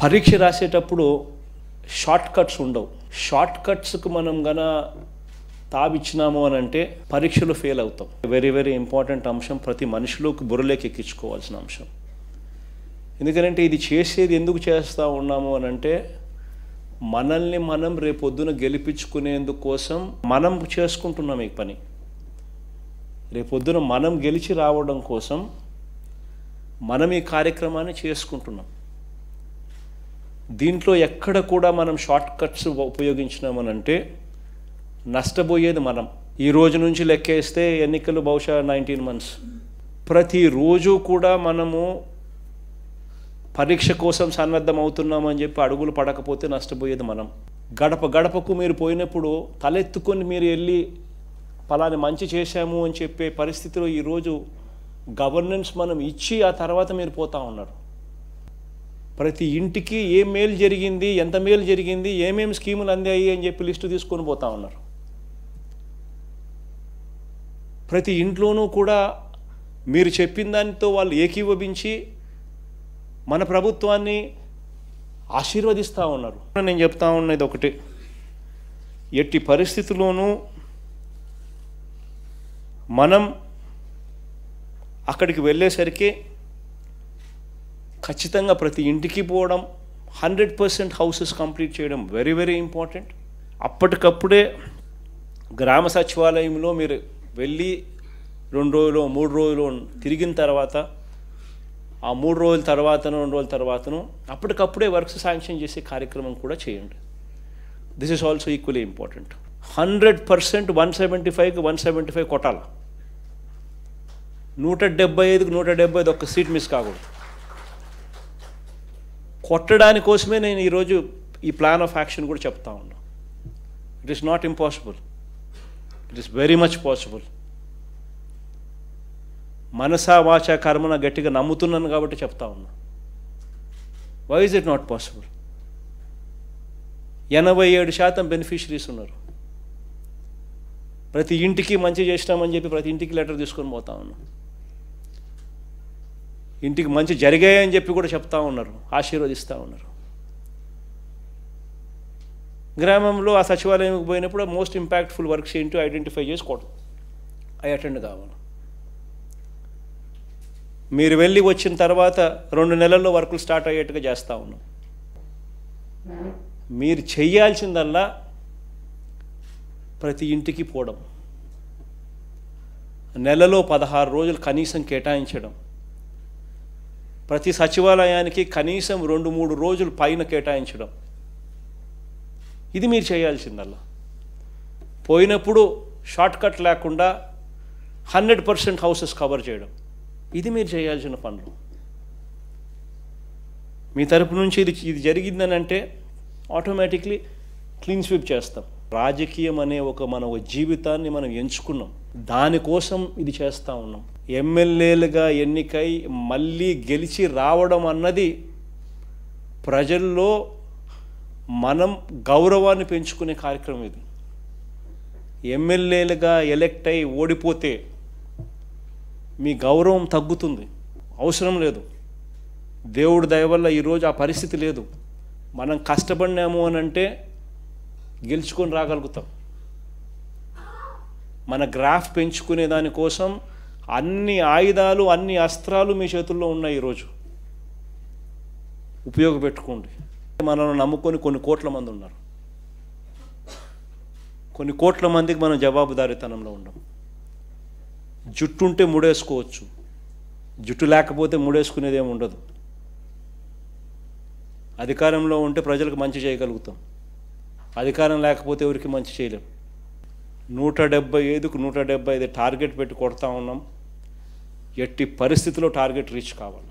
పరీక్ష రాసేటప్పుడు short cuts ఉండవు. షార్ట్ కట్స్కు మనం తావిచ్చినాము అని అంటే పరీక్షలో ఫెయిల్ అవుతాం. వెరీ వెరీ ఇంపార్టెంట్ అంశం, ప్రతి మనిషిలోకి బుర్రలోకి ఎక్కించుకోవాల్సిన అంశం. ఎందుకంటే ఇది చేసేది ఎందుకు చేస్తూ ఉన్నాము అని అంటే మనల్ని మనం రేపొద్దున గెలిపించుకునేందుకు కోసం మనం చేసుకుంటున్నాం ఈ పని. రేపొద్దున మనం గెలిచి రావడం కోసం మనం ఈ కార్యక్రమాన్ని చేసుకుంటున్నాం. దీంట్లో ఎక్కడ కూడా మనం షార్ట్ కట్స్ ఉపయోగించినామనంటే నష్టపోయేది మనం. ఈ రోజు నుంచి లెక్కేస్తే ఎన్నికలు బహుశా 19 months. ప్రతిరోజు కూడా మనము పరీక్ష కోసం సన్నద్ధం అవుతున్నామని చెప్పి అడుగులు పడకపోతే నష్టపోయేది మనం. గడప గడపకు మీరు పోయినప్పుడు తలెత్తుకొని మీరు వెళ్ళి ఫలాని మంచి చేశాము అని చెప్పే పరిస్థితిలో ఈరోజు గవర్నెన్స్ మనం ఇచ్చి ఆ తర్వాత మీరు పోతా ఉన్నారు. ప్రతి ఇంటికి ఏం మేలు జరిగింది, ఎంత మేలు జరిగింది, ఏమేమి స్కీములు అందాయి అని చెప్పి లిస్టు తీసుకొని పోతా ఉన్నారు. ప్రతి ఇంట్లోనూ కూడా మీరు చెప్పిన దానితో వాళ్ళు ఏకీభవించి మన ప్రభుత్వాన్ని ఆశీర్వదిస్తూ ఉన్నారు. నేను చెప్తా ఉన్నది ఒకటి, ఎట్టి పరిస్థితుల్లోనూ మనం అక్కడికి వెళ్ళేసరికి ఖచ్చితంగా ప్రతి ఇంటికి పోవడం, 100% హౌసెస్ కంప్లీట్ చేయడం వెరీ వెరీ ఇంపార్టెంట్. అప్పటికప్పుడే గ్రామ సచివాలయంలో మీరు వెళ్ళి 2 రోజులు 3 రోజులు తిరిగిన తర్వాత ఆ 3 రోజుల తర్వాతను 2 రోజుల తర్వాతను అప్పటికప్పుడే వర్క్స్ శాంక్షన్ చేసే కార్యక్రమం కూడా చేయండి. This is also equally important. 100% 175కి 175 కొట్టాల. 175కి 175 ఒక్క సీట్ మిస్ కాకూడదు. కొట్టడాని కోసమే నేను ఈరోజు ఈ ప్లాన్ ఆఫ్ యాక్షన్ కూడా చెప్తా ఉన్నా. It is not impossible, it is very much possible. మనసా వాచా కర్మన గట్టిగా నమ్ముతున్నాను కాబట్టి చెప్తా ఉన్నా. Why is it not possible? 87% beneficiaries ఉన్నారు. ప్రతి ఇంటికి మంచి చేసినామని చెప్పి ప్రతి ఇంటికి లెటర్ తీసుకొని పోతా ఉన్నాం. ఇంటికి మంచి జరిగాయని చెప్పి కూడా చెప్తా ఉన్నారు, ఆశీర్వదిస్తూ ఉన్నారు. గ్రామంలో ఆ సచివాలయంకి పోయినప్పుడు మోస్ట్ ఇంపాక్ట్ఫుల్ వర్క్స్ ఏంటో ఐడెంటిఫై చేసుకోవడం, అవి అటెండ్ కావాలి. మీరు వెళ్ళి వచ్చిన తర్వాత 2 నెలల్లో వర్కులు స్టార్ట్ అయ్యేట్టుగా చేస్తూ ఉన్నాం. మీరు చేయాల్సిందల్లా ప్రతి ఇంటికి పోవడం, నెలలో 16 రోజులు కనీసం కేటాయించడం, ప్రతి సచివాలయానికి కనీసం 2-3 రోజులు పైన కేటాయించడం, ఇది మీరు చేయాల్సిందల్లా. పోయినప్పుడు షార్ట్ కట్ లేకుండా 100% హౌసెస్ కవర్ చేయడం, ఇది మీరు చేయాల్సిన పనులు. మీ తరపు నుంచి ఇది జరిగిందని అంటే ఆటోమేటిక్లీ క్లీన్ స్వీప్ చేస్తాం. రాజకీయం అనే మన జీవితాన్ని మనం ఎంచుకున్నాం, దానికోసం ఇది చేస్తూ ఉన్నాం. ఎమ్మెల్యేలుగా ఎన్నికై మళ్ళీ గెలిచి రావడం అన్నది ప్రజల్లో మనం గౌరవాన్ని పెంచుకునే కార్యక్రమం ఇది. ఎమ్మెల్యేలుగా ఎలెక్ట్ అయి ఓడిపోతే మీ గౌరవం తగ్గుతుంది, అవసరం లేదు. దేవుడి దయ వల్ల ఈరోజు ఆ పరిస్థితి లేదు. మనం కష్టపడినాము అని అంటే గెలుచుకొని రాగలుగుతాం. మన గ్రాఫ్ పెంచుకునే దానికోసం అన్ని ఆయుధాలు, అన్ని అస్త్రాలు మీ చేతుల్లో ఉన్నాయి. ఈరోజు ఉపయోగపెట్టుకోండి. మనల్ని నమ్ముకొని కొన్ని కోట్ల మంది ఉన్నారు. కొన్ని కోట్ల మందికి మనం జవాబుదారీతనంలో ఉండం. జుట్టు ఉంటే ముడేసుకోవచ్చు, జుట్టు లేకపోతే ముడేసుకునేది ఏమి ఉండదు. అధికారంలో ఉంటే ప్రజలకు మంచి చేయగలుగుతాం, అధికారం లేకపోతే ఎవరికి మంచి చేయలేం. 175కు 175 టార్గెట్ పెట్టి కొడతా ఉన్నాం. ఎట్టి పరిస్థితిలో టార్గెట్ రీచ్ కావాలి.